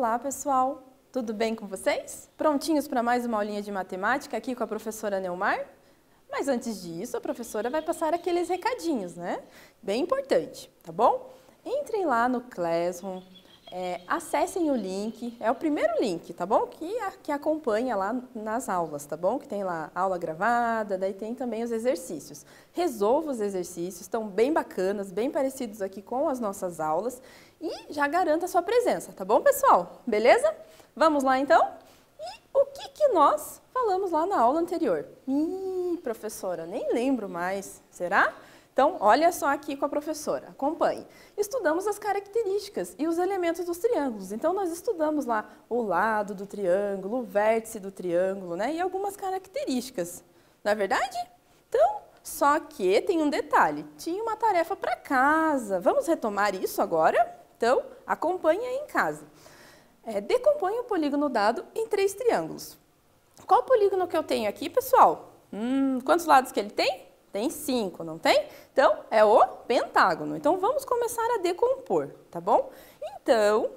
Olá, pessoal! Tudo bem com vocês? Prontinhos para mais uma aulinha de matemática aqui com a professora Neumar? Mas antes disso, a professora vai passar aqueles recadinhos, né? Bem importante, tá bom? Entrem lá no Classroom, acessem o link, é o primeiro link, tá bom? Que acompanha lá nas aulas, tá bom? Que tem lá aula gravada, daí tem também os exercícios. Resolva os exercícios, estão bem bacanas, bem parecidos aqui com as nossas aulas e já garanta a sua presença, tá bom, pessoal? Beleza? Vamos lá, então? E o que nós falamos lá na aula anterior? Professora, nem lembro mais, será? Então, olha só aqui com a professora, acompanhe. Estudamos as características e os elementos dos triângulos. Então, nós estudamos lá o lado do triângulo, o vértice do triângulo, né? E algumas características. Não é verdade? Então, só que tem um detalhe. Tinha uma tarefa para casa. Vamos retomar isso agora? Então, acompanhe aí em casa. Decomponha o polígono dado em 3 triângulos. Qual polígono que eu tenho aqui, pessoal? Quantos lados que ele tem? Tem 5, não tem? Então, é o pentágono. Então, vamos começar a decompor, tá bom? Então,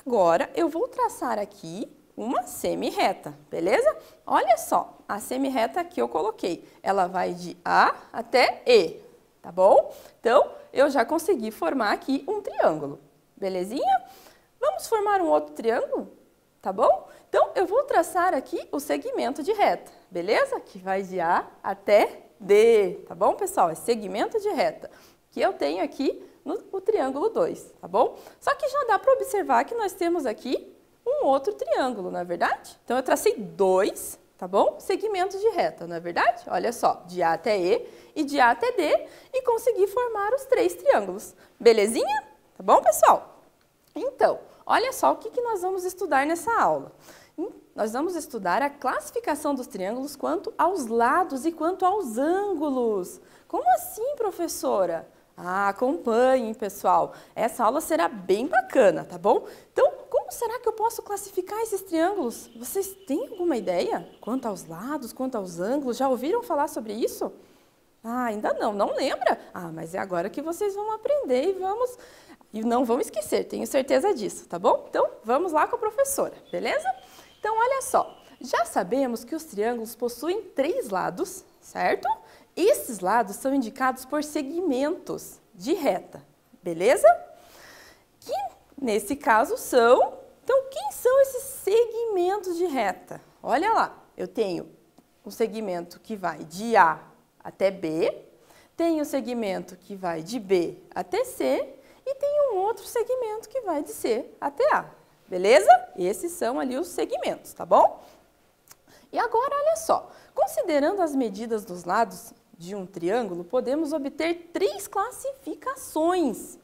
agora eu vou traçar aqui uma semi-reta, beleza? Olha só, a semi-reta que eu coloquei, ela vai de A até E, tá bom? Então, eu já consegui formar aqui um triângulo, belezinha? Vamos formar um outro triângulo, tá bom? Então, eu vou traçar aqui o segmento de reta, beleza? Que vai de A até D, tá bom, pessoal? É segmento de reta, que eu tenho aqui no triângulo 2, tá bom? Só que já dá para observar que nós temos aqui um outro triângulo, não é verdade? Então, eu tracei 2, tá bom? Segmentos de reta, não é verdade? Olha só, de A até E e de A até D e consegui formar os 3 triângulos, belezinha? Tá bom, pessoal? Então, olha só o que nós vamos estudar nessa aula. Nós vamos estudar a classificação dos triângulos quanto aos lados e quanto aos ângulos. Como assim, professora? Acompanhem, pessoal. Essa aula será bem bacana, tá bom? Então, como será que eu posso classificar esses triângulos? Vocês têm alguma ideia? Quanto aos lados, quanto aos ângulos? Já ouviram falar sobre isso? Ainda não lembra? Mas é agora que vocês vão aprender e não vão esquecer, tenho certeza disso, tá bom? Então, vamos lá com a professora, beleza? Então, olha só, já sabemos que os triângulos possuem 3 lados, certo? Esses lados são indicados por segmentos de reta, beleza? Que, nesse caso, são... Então, quem são esses segmentos de reta? Olha lá, eu tenho um segmento que vai de A até B, tenho o segmento que vai de B até C e tem um outro segmento que vai de C até A, beleza? Esses são ali os segmentos, tá bom? E agora, olha só, considerando as medidas dos lados de um triângulo, podemos obter 3 classificações.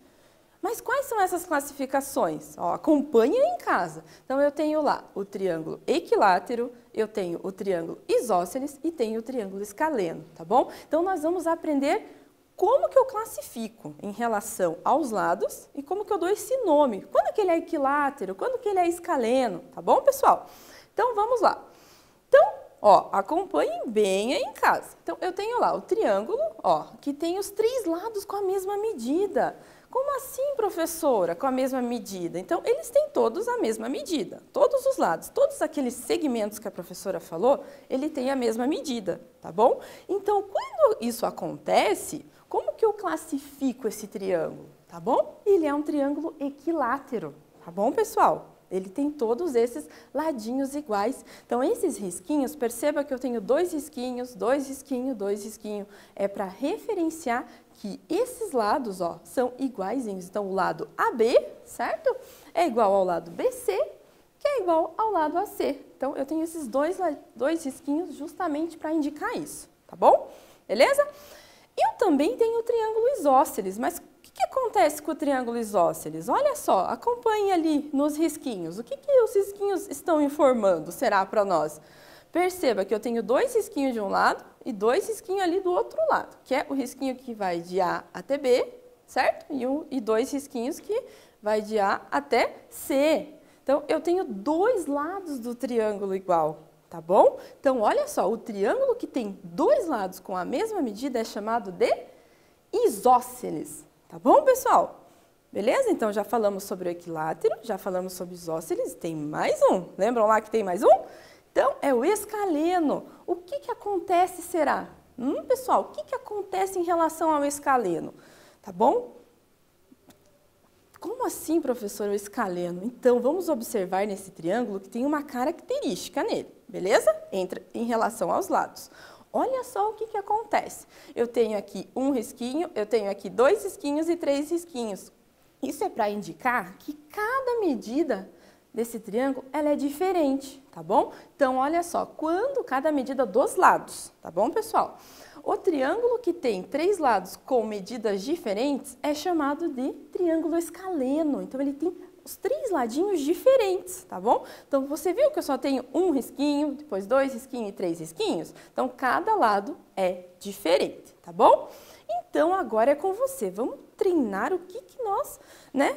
Mas quais são essas classificações? Acompanhe aí em casa. Então, eu tenho lá o triângulo equilátero, eu tenho o triângulo isósceles e tenho o triângulo escaleno, tá bom? Então, nós vamos aprender como que eu classifico em relação aos lados e como que eu dou esse nome. Quando que ele é equilátero, quando que ele é escaleno, tá bom, pessoal? Então, vamos lá. Então, acompanhem bem aí em casa. Então, eu tenho lá o triângulo, que tem os 3 lados com a mesma medida. Como assim, professora, com a mesma medida? Então, eles têm todos a mesma medida, todos os lados, todos aqueles segmentos que a professora falou, ele tem a mesma medida, tá bom? Então, quando isso acontece, como que eu classifico esse triângulo, tá bom? Ele é um triângulo equilátero, tá bom, pessoal? Ele tem todos esses ladinhos iguais. Então, esses risquinhos, perceba que eu tenho 2 risquinhos, 2 risquinhos, 2 risquinhos. É para referenciar que esses lados, são iguaizinhos. Então, o lado AB, certo? É igual ao lado BC, que é igual ao lado AC. Então, eu tenho esses dois risquinhos justamente para indicar isso, tá bom? Beleza? Eu também tenho o triângulo isósceles, mas o que acontece com o triângulo isósceles? Olha só, acompanhe ali nos risquinhos. O que os risquinhos estão informando, será para nós? Perceba que eu tenho 2 risquinhos de um lado e 2 risquinhos ali do outro lado, que é o risquinho que vai de A até B, certo? E 2 risquinhos que vai de A até C. Então, eu tenho 2 lados do triângulo igual, tá bom? Então, olha só, o triângulo que tem 2 lados com a mesma medida é chamado de isósceles, tá bom, pessoal? Beleza? Então, já falamos sobre o equilátero, já falamos sobre isósceles, tem mais um. Lembram lá que tem mais um? Então, é o escaleno. O que acontece, será? Pessoal, o que acontece em relação ao escaleno? Tá bom? Como assim, professor, o escaleno? Então, vamos observar nesse triângulo que tem uma característica nele, beleza? Em relação aos lados. Olha só o que acontece. Eu tenho aqui um risquinho, eu tenho aqui 2 risquinhos e 3 risquinhos. Isso é para indicar que cada medida desse triângulo, ela é diferente, tá bom? Então, olha só, quando cada medida dos lados, tá bom, pessoal? O triângulo que tem 3 lados com medidas diferentes é chamado de triângulo escaleno. Então, ele tem os 3 ladinhos diferentes, tá bom? Então, você viu que eu só tenho um risquinho, depois 2 risquinhos e 3 risquinhos? Então, cada lado é diferente, tá bom? Então, agora é com você. Vamos treinar o que nós,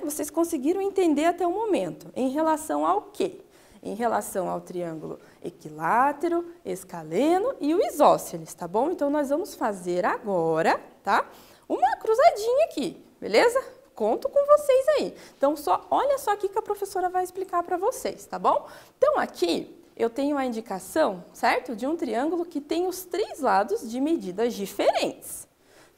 vocês conseguiram entender até o momento. Em relação ao quê? Em relação ao triângulo equilátero, escaleno e o isósceles, tá bom? Então, nós vamos fazer agora, tá? Uma cruzadinha aqui, beleza? Conto com vocês aí. Então, olha só aqui que a professora vai explicar para vocês, tá bom? Então, aqui eu tenho a indicação, certo? De um triângulo que tem os 3 lados de medidas diferentes.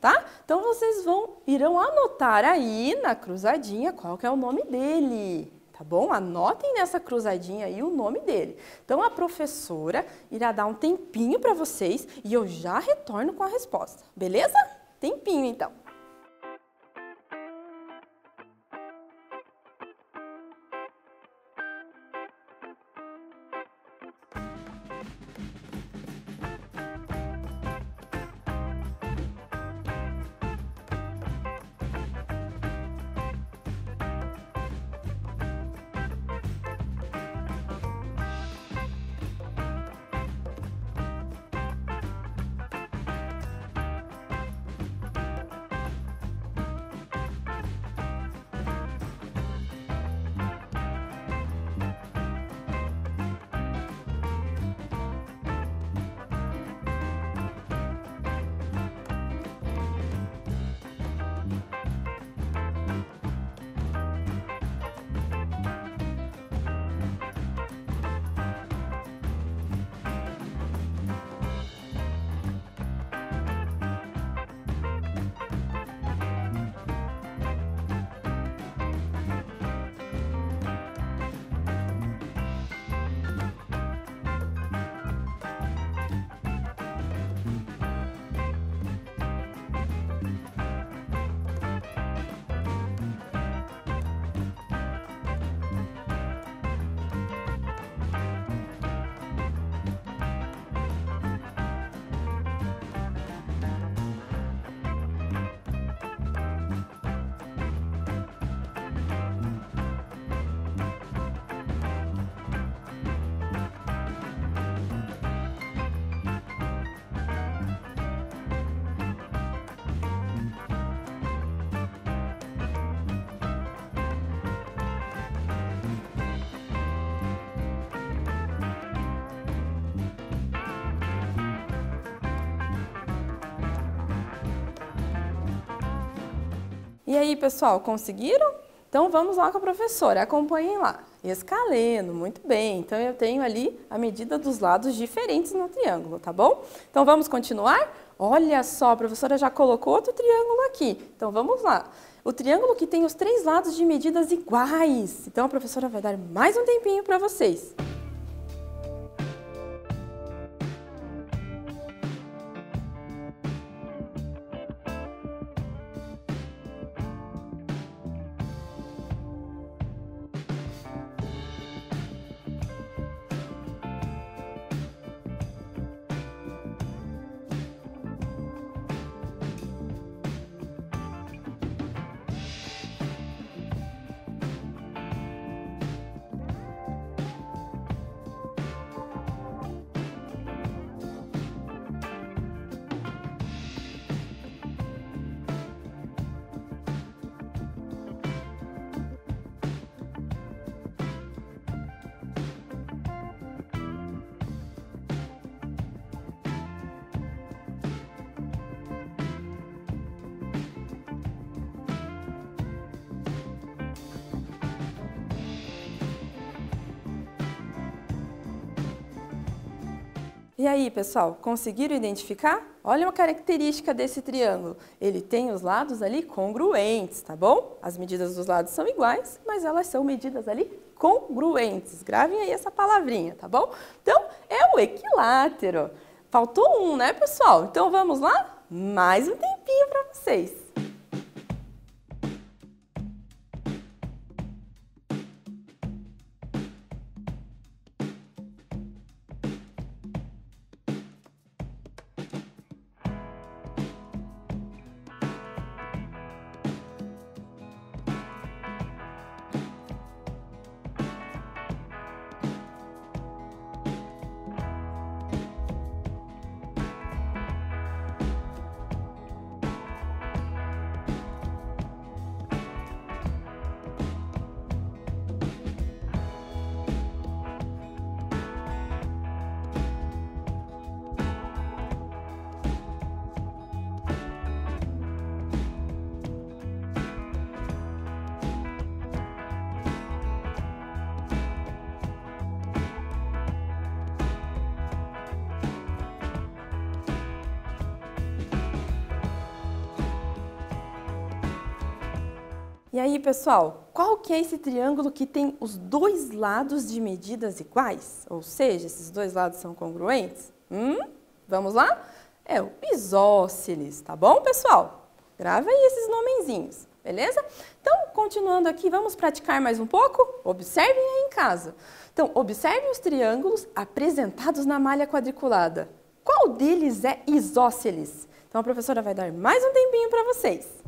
Tá? Então, vocês irão anotar aí na cruzadinha qual que é o nome dele, tá bom? Anotem nessa cruzadinha aí o nome dele. Então, a professora irá dar um tempinho para vocês e eu já retorno com a resposta, beleza? Tempinho, então. E aí, pessoal, conseguiram? Então, vamos lá com a professora, acompanhem lá. Escaleno, muito bem. Então, eu tenho ali a medida dos lados diferentes no triângulo, tá bom? Então, vamos continuar? Olha só, a professora já colocou outro triângulo aqui. Então, vamos lá. O triângulo que tem os 3 lados de medidas iguais. Então, a professora vai dar mais um tempinho para vocês. E aí, pessoal, conseguiram identificar? Olha uma característica desse triângulo. Ele tem os lados ali congruentes, tá bom? As medidas dos lados são iguais, mas elas são medidas ali congruentes. Gravem aí essa palavrinha, tá bom? Então, é o equilátero. Faltou um, né, pessoal? Então, vamos lá? Mais um tempinho para vocês. E aí, pessoal, qual que é esse triângulo que tem os dois lados de medidas iguais? Ou seja, esses dois lados são congruentes? Vamos lá? É o isósceles, tá bom, pessoal? Grava aí esses nomezinhos, beleza? Então, continuando aqui, vamos praticar mais um pouco? Observem aí em casa. Então, observem os triângulos apresentados na malha quadriculada. Qual deles é isósceles? Então, a professora vai dar mais um tempinho para vocês.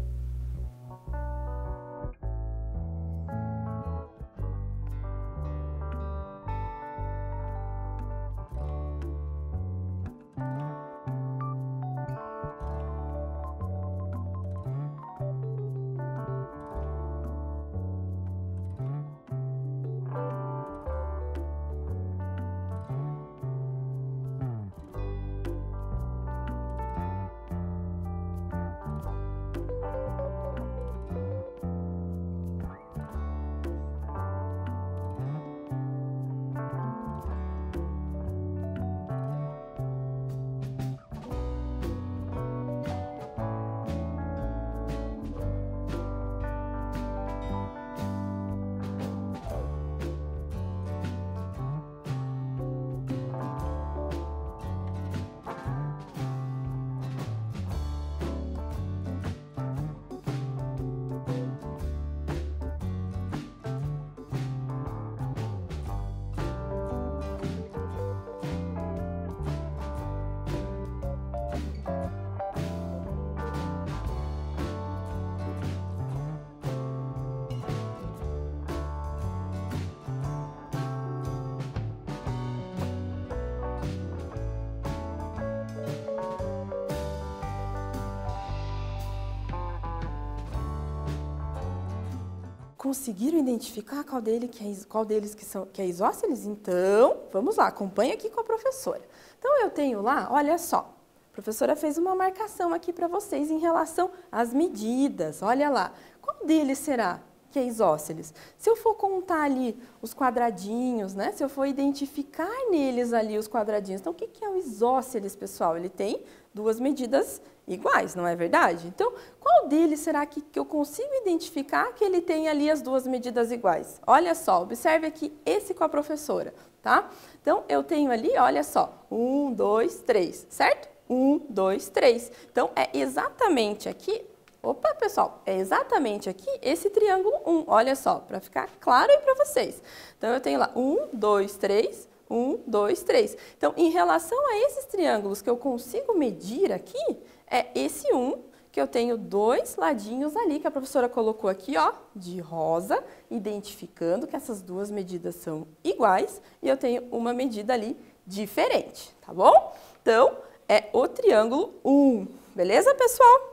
Conseguiram identificar qual deles que é isósceles? Então, vamos lá, acompanha aqui com a professora. Então, eu tenho lá, olha só, a professora fez uma marcação aqui para vocês em relação às medidas, olha lá. Qual deles será que é isósceles? Se eu for contar ali os quadradinhos, né? Se eu for identificar neles ali os quadradinhos, então o que é o isósceles, pessoal? Ele tem duas medidas iguais, não é verdade? Então, qual deles será que eu consigo identificar que ele tem ali as duas medidas iguais? Olha só, observe aqui esse com a professora, tá? Então, eu tenho ali, olha só, 1, 2, 3, certo? 1, 2, 3. Então, é exatamente aqui. Opa, pessoal, é exatamente aqui esse triângulo 1, olha só, para ficar claro aí para vocês. Então, eu tenho lá 1, 2, 3, 1, 2, 3. Então, em relação a esses triângulos que eu consigo medir aqui, é esse 1, que eu tenho dois ladinhos ali, que a professora colocou aqui, ó, de rosa, identificando que essas duas medidas são iguais, e eu tenho uma medida ali diferente, tá bom? Então, é o triângulo 1, beleza, pessoal?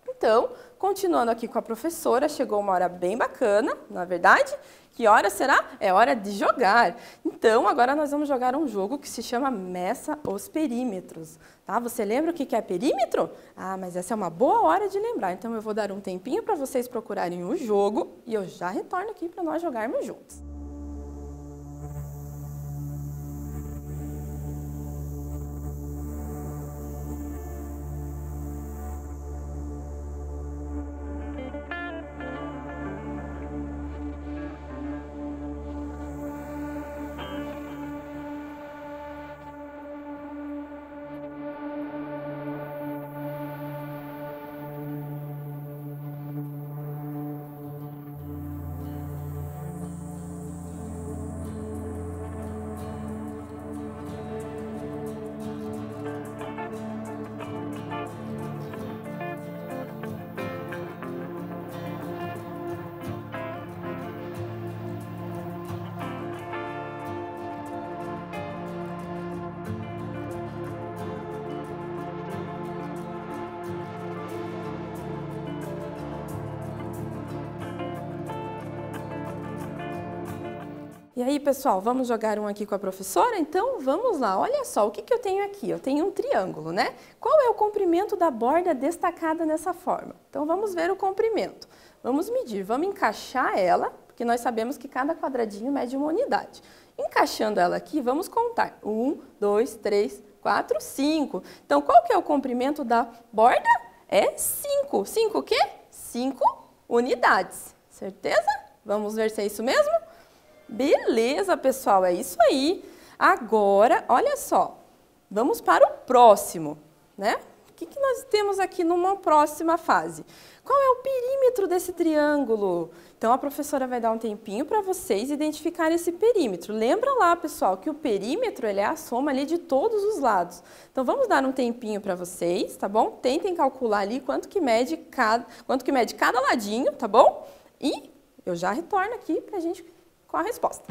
Então, continuando aqui com a professora, chegou uma hora bem bacana, na verdade. Que hora será? É hora de jogar. Então, agora nós vamos jogar um jogo que se chama Meça os Perímetros. Tá? Você lembra o que é perímetro? Ah, mas essa é uma boa hora de lembrar. Então, eu vou dar um tempinho para vocês procurarem o jogo e eu já retorno aqui para nós jogarmos juntos. E aí, pessoal, vamos jogar um aqui com a professora? Então, vamos lá. Olha só, o que que eu tenho aqui? Eu tenho um triângulo, né? Qual é o comprimento da borda destacada nessa forma? Então, vamos ver o comprimento. Vamos medir, vamos encaixar ela, porque nós sabemos que cada quadradinho mede uma unidade. Encaixando ela aqui, vamos contar. 1, 2, 3, 4, 5. Então, qual que é o comprimento da borda? É 5. 5 o quê? 5 unidades. Certeza? Vamos ver se é isso mesmo? Beleza, pessoal, é isso aí. Agora, olha só, vamos para o próximo, né? O que que nós temos aqui numa próxima fase? Qual é o perímetro desse triângulo? Então, a professora vai dar um tempinho para vocês identificarem esse perímetro. Lembra lá, pessoal, que o perímetro ele é a soma ali de todos os lados. Então, vamos dar um tempinho para vocês, tá bom? Tentem calcular ali quanto que mede cada ladinho, tá bom? E eu já retorno aqui para a gente com a resposta.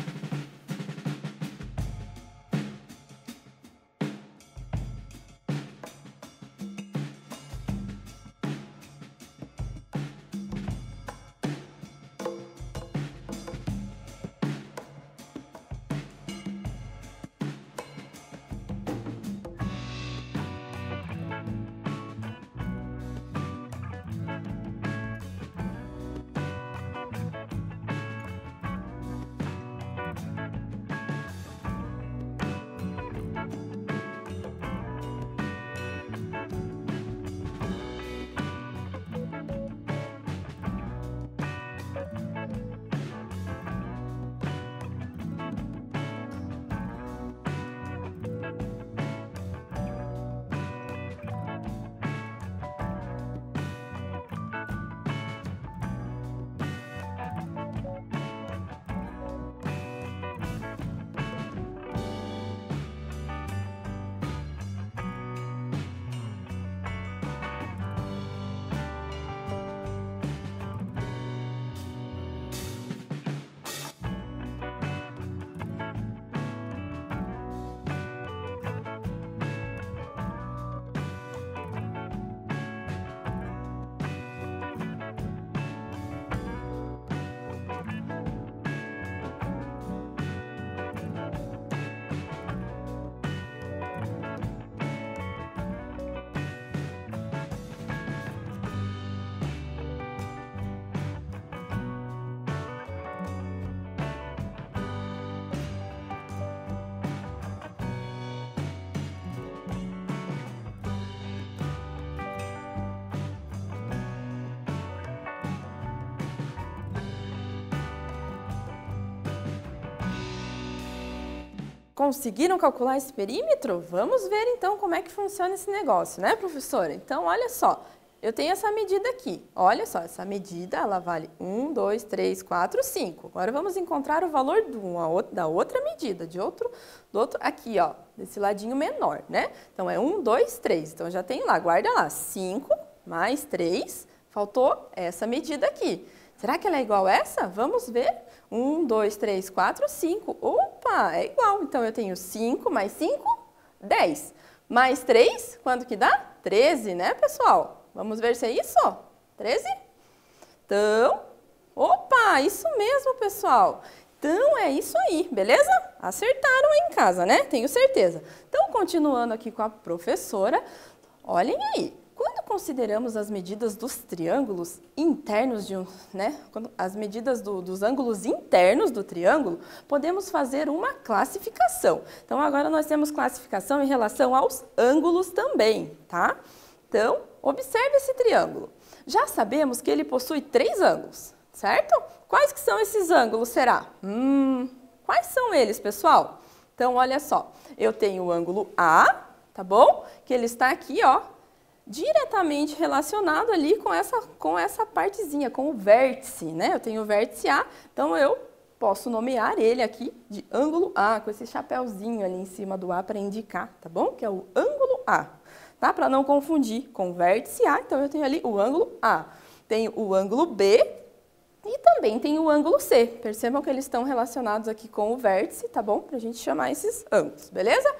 Conseguiram calcular esse perímetro? Vamos ver então como é que funciona esse negócio, né, professora? Então, olha só, eu tenho essa medida aqui. Olha só, essa medida, ela vale 1, 2, 3, 4, 5. Agora vamos encontrar o valor da outra medida, do outro aqui, ó, desse ladinho menor, né? Então, é 1, 2, 3. Então, já tem lá, guarda lá, 5 mais 3, faltou essa medida aqui. Será que ela é igual a essa? Vamos ver. 1, 2, 3, 4, 5. Opa, é igual. Então, eu tenho 5 mais 5, 10. Mais 3, quanto que dá? 13, né, pessoal? Vamos ver se é isso? 13? Então, opa, isso mesmo, pessoal. Então, é isso aí, beleza? Acertaram aí em casa, né? Tenho certeza. Então, continuando aqui com a professora, olhem aí. Quando consideramos as medidas dos triângulos internos as medidas dos ângulos internos do triângulo, podemos fazer uma classificação. Então, agora nós temos classificação em relação aos ângulos também, tá? Então, observe esse triângulo. Já sabemos que ele possui 3 ângulos, certo? Quais que são esses ângulos, será? Quais são eles, pessoal? Então, olha só, eu tenho o ângulo A, tá bom? Que ele está aqui, ó, diretamente relacionado ali com essa partezinha, com o vértice, né? Eu tenho o vértice A, então eu posso nomear ele aqui de ângulo A, com esse chapéuzinho ali em cima do A para indicar, tá bom? Que é o ângulo A, tá? Para não confundir com o vértice A, então eu tenho ali o ângulo A. Tenho o ângulo B e também tenho o ângulo C. Percebam que eles estão relacionados aqui com o vértice, tá bom? Para a gente chamar esses ângulos, beleza?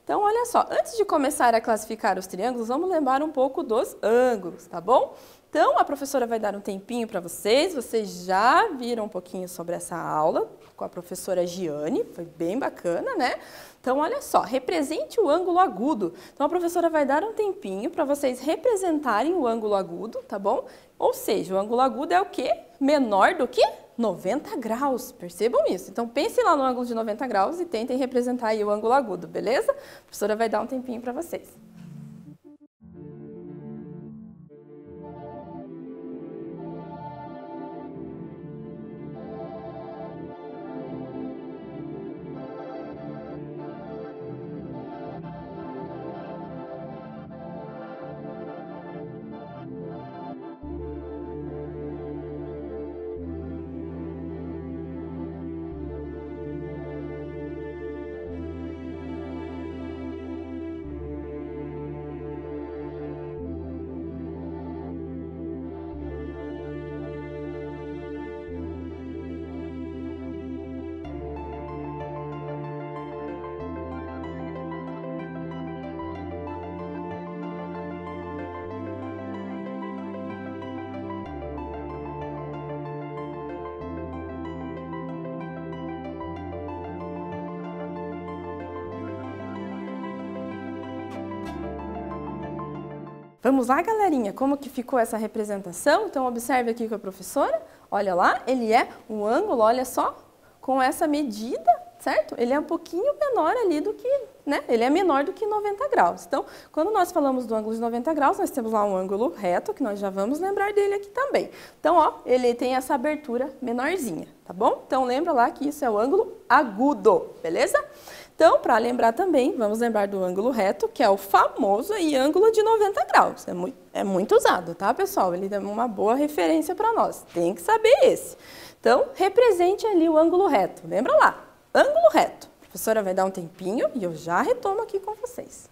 Então, olha só, antes de começar a classificar os triângulos, vamos lembrar um pouco dos ângulos, tá bom? Então, a professora vai dar um tempinho para vocês. Vocês já viram um pouquinho sobre essa aula com a professora Giane, foi bem bacana, né? Então, olha só, represente o ângulo agudo. Então, a professora vai dar um tempinho para vocês representarem o ângulo agudo, tá bom? Ou seja, o ângulo agudo é o quê? Menor do que 90 graus, percebam isso. Então, pensem lá no ângulo de 90 graus e tentem representar aí o ângulo agudo, beleza? A professora vai dar um tempinho para vocês. Vamos lá, galerinha, como que ficou essa representação? Então, observe aqui com a professora, olha lá, ele é um ângulo, olha só, com essa medida, certo? Ele é um pouquinho menor ali do que, né? Ele é menor do que 90 graus. Então, quando nós falamos do ângulo de 90 graus, nós temos lá um ângulo reto, que nós já vamos lembrar dele aqui também. Então, ó, ele tem essa abertura menorzinha, tá bom? Então, lembra lá que isso é o ângulo agudo, beleza? Então, para lembrar também, vamos lembrar do ângulo reto, que é o famoso aí, ângulo de 90 graus. É muito usado, tá, pessoal? Ele é uma boa referência para nós. Tem que saber esse. Então, represente ali o ângulo reto. Lembra lá, ângulo reto. A professora vai dar um tempinho e eu já retomo aqui com vocês.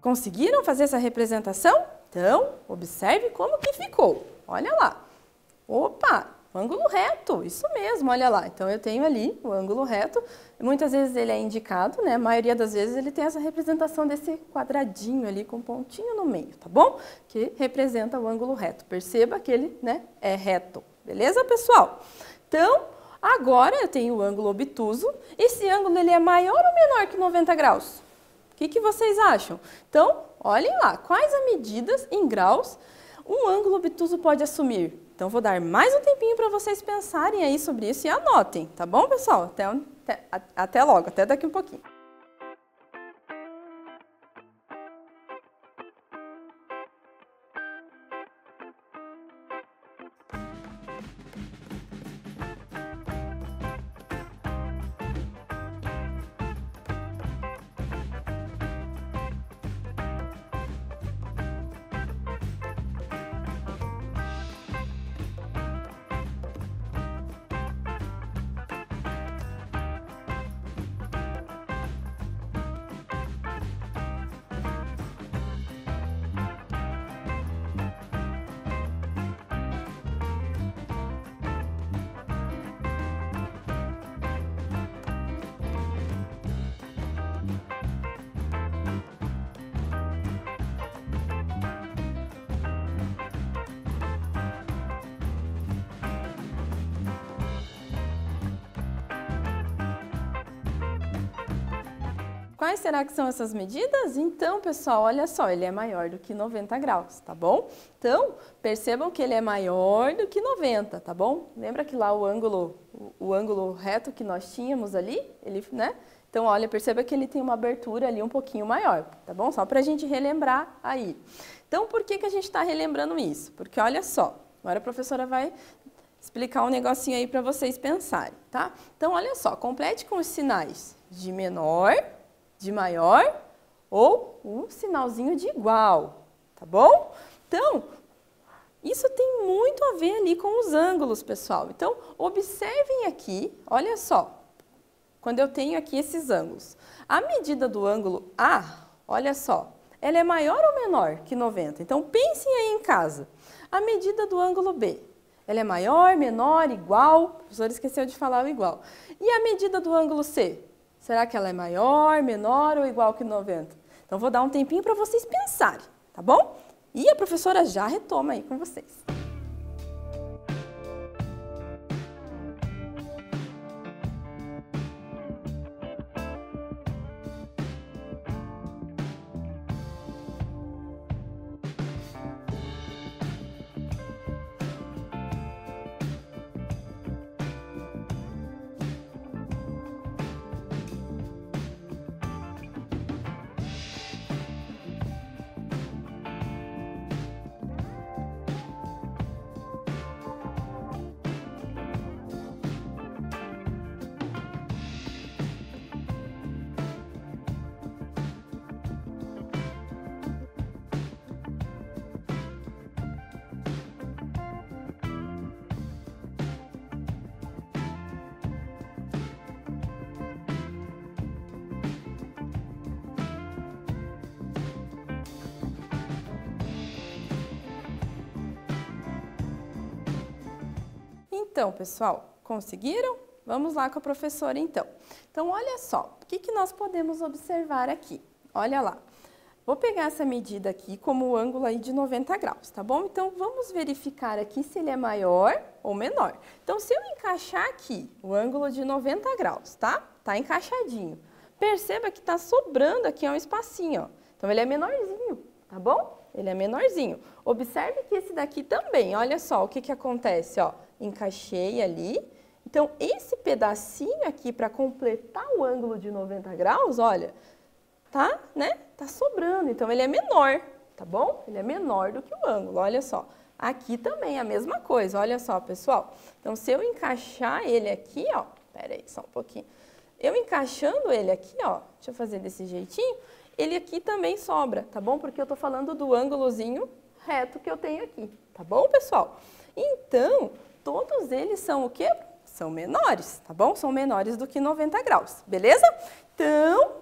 Conseguiram fazer essa representação? Então, observe como que ficou. Olha lá. Opa, ângulo reto, isso mesmo, olha lá. Então, eu tenho ali o ângulo reto. Muitas vezes ele é indicado, né? A maioria das vezes ele tem essa representação desse quadradinho ali com pontinho no meio, tá bom? Que representa o ângulo reto. Perceba que ele, né, é reto. Beleza, pessoal? Então, agora eu tenho o ângulo obtuso. Esse ângulo ele é maior ou menor que 90 graus? O que vocês acham? Então, olhem lá, quais as medidas em graus um ângulo obtuso pode assumir? Então, vou dar mais um tempinho para vocês pensarem aí sobre isso e anotem, tá bom, pessoal? Até logo, até daqui um pouquinho. Quais será que são essas medidas? Então, pessoal, olha só, ele é maior do que 90 graus, tá bom? Então, percebam que ele é maior do que 90, tá bom? Lembra que lá o ângulo reto que nós tínhamos ali, ele, né? Então, olha, perceba que ele tem uma abertura ali um pouquinho maior, tá bom? Só para a gente relembrar aí. Então, por que a gente está relembrando isso? Porque, olha só, agora a professora vai explicar um negocinho aí para vocês pensarem, tá? Então, olha só, complete com os sinais de menor, de maior ou um sinalzinho de igual, tá bom? Então, isso tem muito a ver ali com os ângulos, pessoal. Então, observem aqui, olha só, quando eu tenho aqui esses ângulos. A medida do ângulo A, olha só, ela é maior ou menor que 90? Então, pensem aí em casa. A medida do ângulo B, ela é maior, menor, igual? O professor esqueceu de falar o igual. E a medida do ângulo C? Será que ela é maior, menor ou igual que 90? Então, vou dar um tempinho para vocês pensarem, tá bom? E a professora já retoma aí com vocês. Então, pessoal, conseguiram? Vamos lá com a professora, então. Então, olha só, o que nós podemos observar aqui? Olha lá. Vou pegar essa medida aqui como o ângulo aí de 90 graus, tá bom? Então, vamos verificar aqui se ele é maior ou menor. Então, se eu encaixar aqui o ângulo de 90 graus, tá? Tá encaixadinho. Perceba que tá sobrando aqui um espacinho, ó. Então, ele é menorzinho, tá bom? Ele é menorzinho. Observe que esse daqui também, olha só o que acontece, ó. Encaixei ali. Então, esse pedacinho aqui para completar o ângulo de 90 graus, olha, tá, né? Tá sobrando. Então, ele é menor, tá bom? Ele é menor do que o ângulo, olha só. Aqui também é a mesma coisa, olha só, pessoal. Então, se eu encaixar ele aqui, ó, pera aí, só um pouquinho. Eu encaixando ele aqui, ó, deixa eu fazer desse jeitinho, ele aqui também sobra, tá bom? Porque eu tô falando do ângulozinho reto que eu tenho aqui, tá bom, pessoal? Então, todos eles são o quê? São menores, tá bom? São menores do que 90 graus, beleza? Então,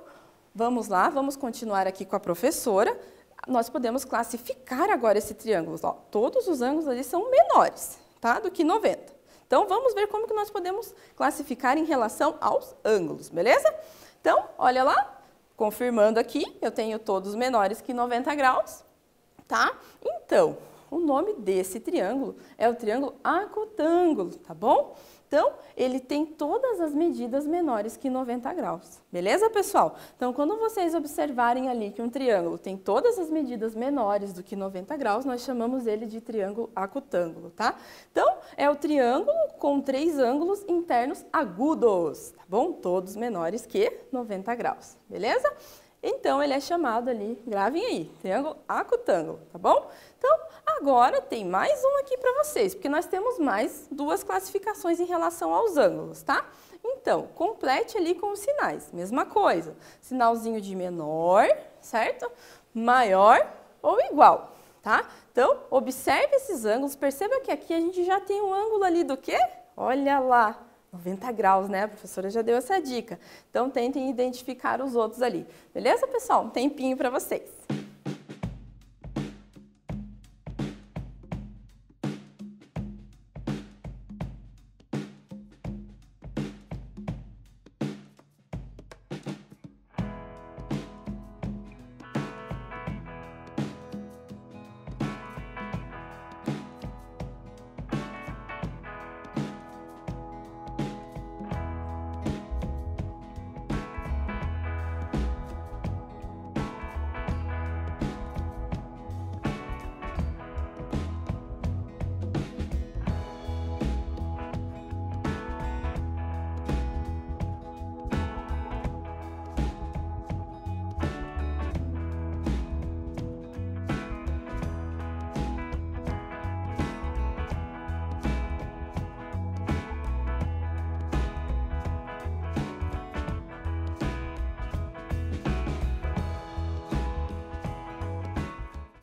vamos lá, vamos continuar aqui com a professora. Nós podemos classificar agora esse triângulo, ó. Todos os ângulos ali são menores, tá? Do que 90. Então, vamos ver como que nós podemos classificar em relação aos ângulos, beleza? Então, olha lá, confirmando aqui, eu tenho todos menores que 90 graus, tá? Então, o nome desse triângulo é o triângulo acutângulo, tá bom? Então, ele tem todas as medidas menores que 90 graus, beleza, pessoal? Então, quando vocês observarem ali que um triângulo tem todas as medidas menores do que 90 graus, nós chamamos ele de triângulo acutângulo, tá? Então, é o triângulo com 3 ângulos internos agudos, tá bom? Todos menores que 90 graus, beleza? Então, ele é chamado ali, gravem aí, triângulo acutângulo, tá bom? Então, agora tem mais um aqui para vocês, porque nós temos mais 2 classificações em relação aos ângulos, tá? Então, complete ali com os sinais, mesma coisa, sinalzinho de menor, certo? Maior ou igual, tá? Então, observe esses ângulos, perceba que aqui a gente já tem um ângulo ali do quê? Olha lá! 90 graus, né? A professora já deu essa dica. Então, tentem identificar os outros ali. Beleza, pessoal? Um tempinho para vocês.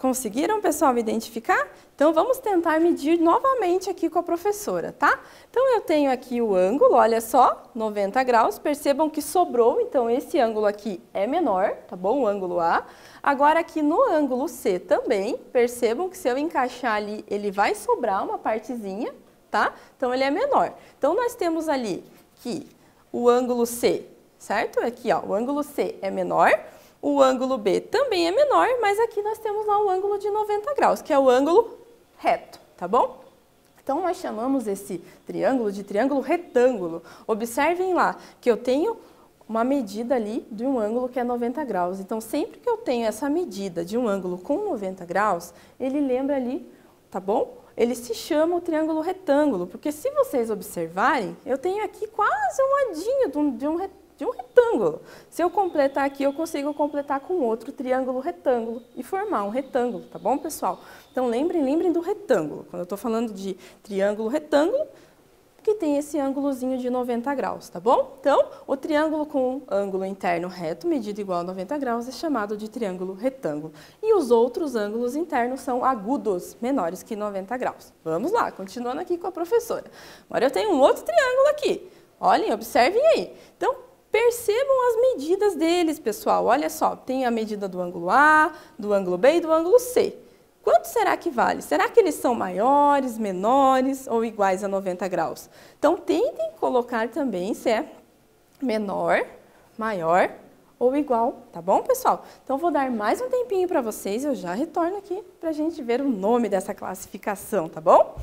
Conseguiram, pessoal, identificar? Então, vamos tentar medir novamente aqui com a professora, tá? Então, eu tenho aqui o ângulo, olha só, 90 graus. Percebam que sobrou, então, esse ângulo aqui é menor, tá bom? O ângulo A. Agora, aqui no ângulo C também, percebam que se eu encaixar ali, ele vai sobrar uma partezinha, tá? Então, ele é menor. Então, nós temos ali que o ângulo C, certo? Aqui, ó, o ângulo C é menor. O ângulo B também é menor, mas aqui nós temos lá o ângulo de 90 graus, que é o ângulo reto, tá bom? Então, nós chamamos esse triângulo de triângulo retângulo. Observem lá que eu tenho uma medida ali de um ângulo que é 90 graus. Então, sempre que eu tenho essa medida de um ângulo com 90 graus, ele lembra ali, tá bom? Ele se chama o triângulo retângulo, porque se vocês observarem, eu tenho aqui quase um ladinho de um retângulo. Se eu completar aqui, eu consigo completar com outro triângulo retângulo e formar um retângulo, tá bom, pessoal? Então, lembrem do retângulo. Quando eu estou falando de triângulo retângulo, que tem esse ângulozinho de 90 graus, tá bom? Então, o triângulo com ângulo interno reto, medido igual a 90 graus, é chamado de triângulo retângulo. E os outros ângulos internos são agudos, menores que 90 graus. Vamos lá, continuando aqui com a professora. Agora eu tenho um outro triângulo aqui. Olhem, observem aí. Então, percebam as medidas deles, pessoal. Olha só, tem a medida do ângulo A, do ângulo B e do ângulo C. Quanto será que vale? Será que eles são maiores, menores ou iguais a 90 graus? Então, tentem colocar também se é menor, maior ou igual, tá bom, pessoal? Então, vou dar mais um tempinho para vocês, eu já retorno aqui para a gente ver o nome dessa classificação, tá bom?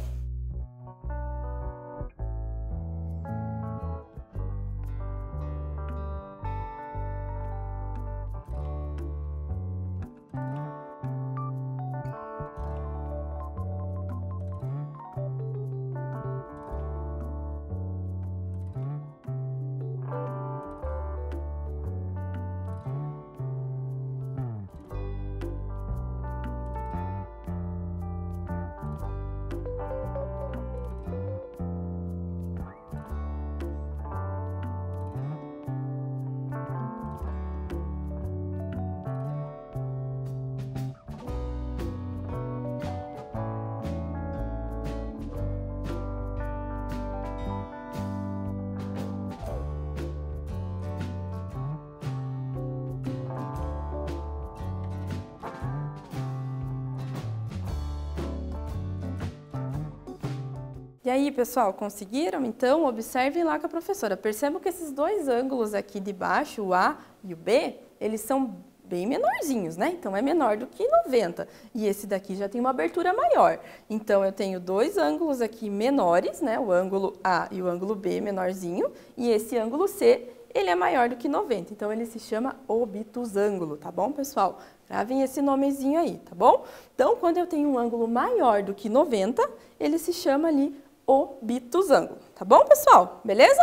E aí, pessoal, conseguiram? Então, observem lá com a professora. Percebam que esses dois ângulos aqui de baixo, o A e o B, eles são bem menorzinhos, né? Então, é menor do que 90. E esse daqui já tem uma abertura maior. Então, eu tenho dois ângulos aqui menores, né? O ângulo A e o ângulo B menorzinho. E esse ângulo C, ele é maior do que 90. Então, ele se chama obtusângulo, tá bom, pessoal? Gravem esse nomezinho aí, tá bom? Então, quando eu tenho um ângulo maior do que 90, ele se chama ali obtusângulo, tá bom, pessoal? Beleza?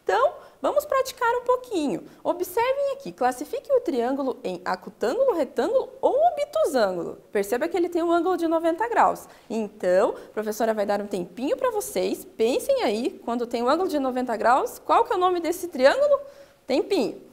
Então, vamos praticar um pouquinho. Observem aqui, classifiquem o triângulo em acutângulo, retângulo ou obtusângulo. Perceba que ele tem um ângulo de 90 graus. Então, a professora vai dar um tempinho para vocês. Pensem aí, quando tem um ângulo de 90 graus, qual que é o nome desse triângulo? Tempinho.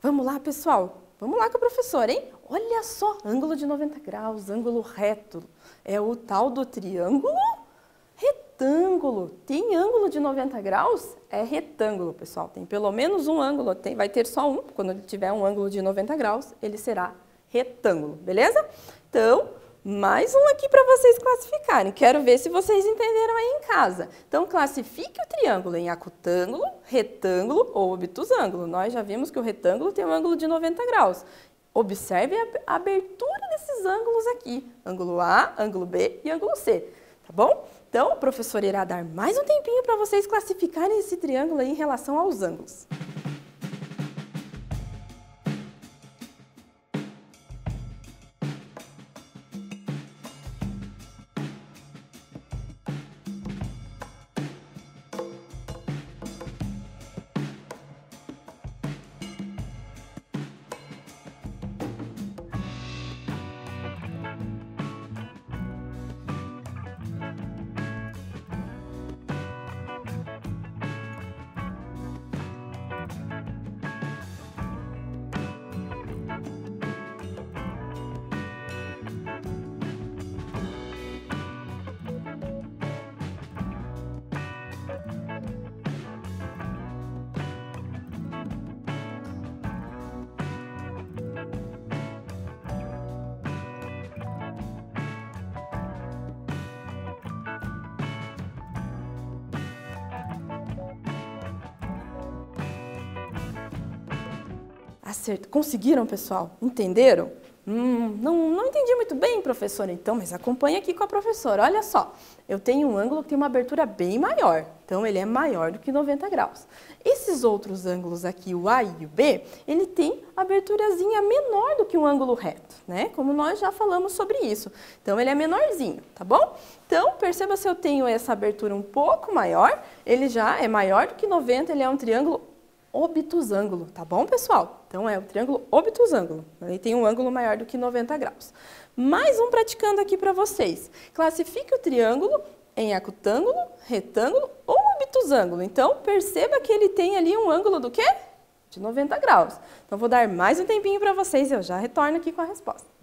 Vamos lá, pessoal? Vamos lá com a professora, hein? Olha só, ângulo de 90 graus, ângulo reto. É o tal do triângulo retângulo. Tem ângulo de 90 graus? É retângulo, pessoal. Tem pelo menos um ângulo, vai ter só um. Quando ele tiver um ângulo de 90 graus, ele será retângulo, beleza? Então, mais um aqui para vocês classificarem. Quero ver se vocês entenderam aí em casa. Então, classifique o triângulo em acutângulo, retângulo ou obtusângulo. Nós já vimos que o retângulo tem um ângulo de 90 graus. Observe a abertura desses ângulos aqui. Ângulo A, ângulo B e ângulo C, tá bom? Então, o professor irá dar mais um tempinho para vocês classificarem esse triângulo aí em relação aos ângulos. Conseguiram, pessoal? Entenderam? Não entendi muito bem, professora, então, mas acompanhe aqui com a professora. Olha só, eu tenho um ângulo que tem uma abertura bem maior, então ele é maior do que 90 graus. Esses outros ângulos aqui, o A e o B, ele tem aberturazinha menor do que um ângulo reto, né? Como nós já falamos sobre isso. Então, ele é menorzinho, tá bom? Então, perceba se eu tenho essa abertura um pouco maior, ele já é maior do que 90, ele é um triângulo obtusângulo, tá bom, pessoal? Então, é o triângulo obtusângulo. Ele tem um ângulo maior do que 90 graus. Mais um praticando aqui para vocês. Classifique o triângulo em acutângulo, retângulo ou obtusângulo. Então, perceba que ele tem ali um ângulo do quê? De 90 graus. Então, vou dar mais um tempinho para vocês e eu já retorno aqui com a resposta.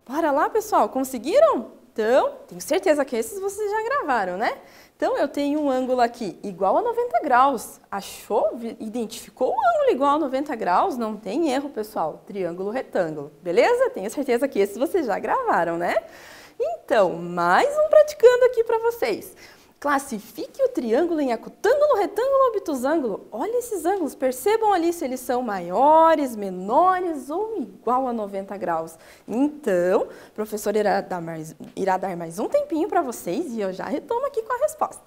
Bora lá, pessoal, conseguiram? Então, tenho certeza que esses vocês já gravaram, né? Então, eu tenho um ângulo aqui igual a 90 graus. Achou? Identificou o ângulo igual a 90 graus? Não tem erro, pessoal. Triângulo retângulo. Beleza? Tenho certeza que esses vocês já gravaram, né? Então, mais um praticando aqui para vocês. Classifique o triângulo em acutângulo, retângulo ou obtusângulo. Olha esses ângulos, percebam ali se eles são maiores, menores ou igual a 90 graus. Então, o professor irá dar mais um tempinho para vocês e eu já retomo aqui com a resposta.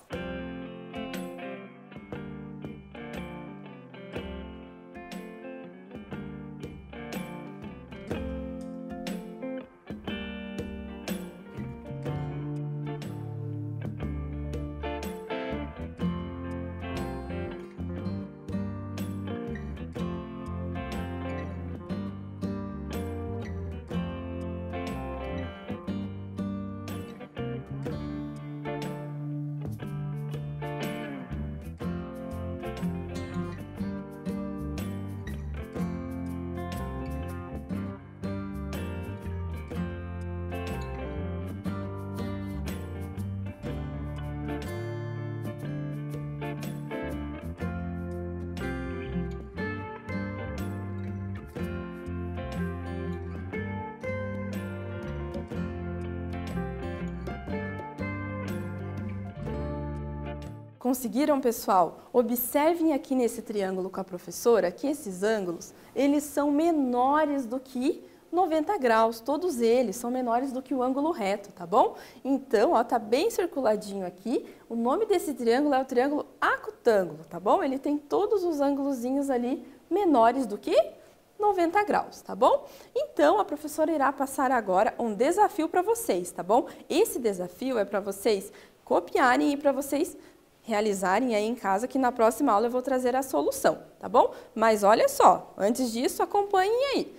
Conseguiram, pessoal? Observem aqui nesse triângulo com a professora que esses ângulos, eles são menores do que 90 graus, todos eles são menores do que o ângulo reto, tá bom? Então, ó, tá bem circuladinho aqui, o nome desse triângulo é o triângulo acutângulo, tá bom? Ele tem todos os ângulozinhos ali menores do que 90 graus, tá bom? Então, a professora irá passar agora um desafio para vocês, tá bom? Esse desafio é para vocês copiarem e para vocês realizarem aí em casa, que na próxima aula eu vou trazer a solução, tá bom? Mas olha só, antes disso, acompanhem aí.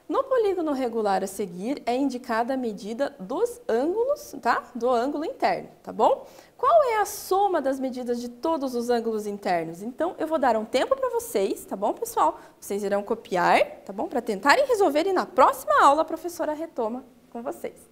No polígono regular a seguir é indicada a medida dos ângulos, tá? Do ângulo interno, tá bom? Qual é a soma das medidas de todos os ângulos internos? Então, eu vou dar um tempo para vocês, tá bom, pessoal? Vocês irão copiar, tá bom? Para tentarem resolver e na próxima aula a professora retoma com vocês.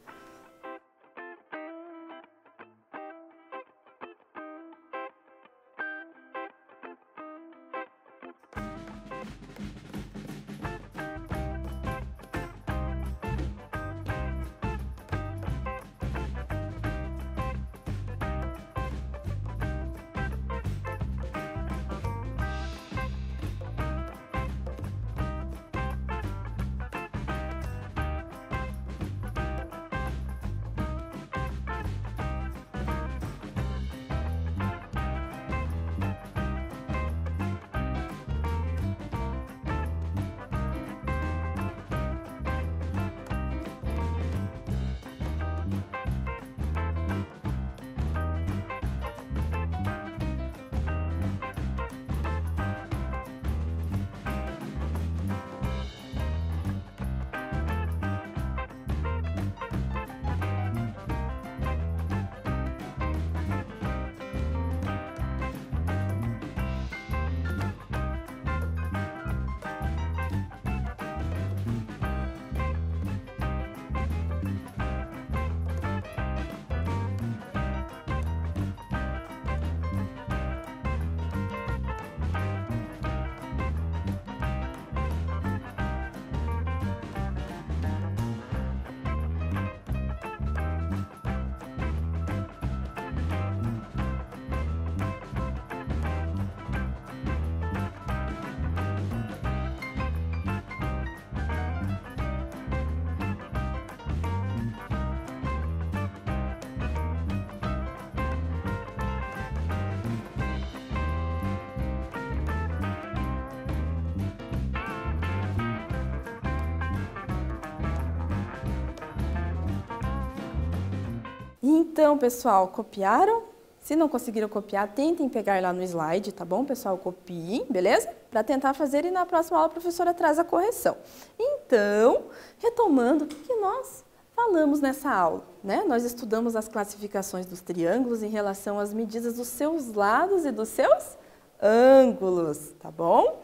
Então, pessoal, copiaram? Se não conseguiram copiar, tentem pegar lá no slide, tá bom, pessoal? Copiem, beleza? Para tentar fazer e na próxima aula a professora traz a correção. Então, retomando o que nós falamos nessa aula, né? Nós estudamos as classificações dos triângulos em relação às medidas dos seus lados e dos seus ângulos, tá bom?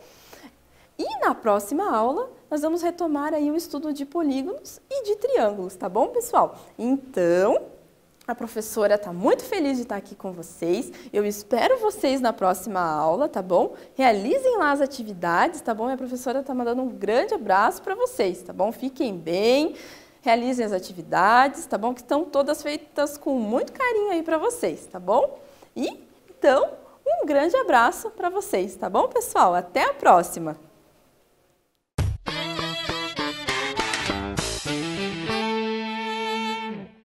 E na próxima aula, nós vamos retomar aí o estudo de polígonos e de triângulos, tá bom, pessoal? Então, a professora está muito feliz de estar aqui com vocês. Eu espero vocês na próxima aula, tá bom? Realizem lá as atividades, tá bom? E a professora está mandando um grande abraço para vocês, tá bom? Fiquem bem, realizem as atividades, tá bom? Que estão todas feitas com muito carinho aí para vocês, tá bom? E, então, um grande abraço para vocês, tá bom, pessoal? Até a próxima!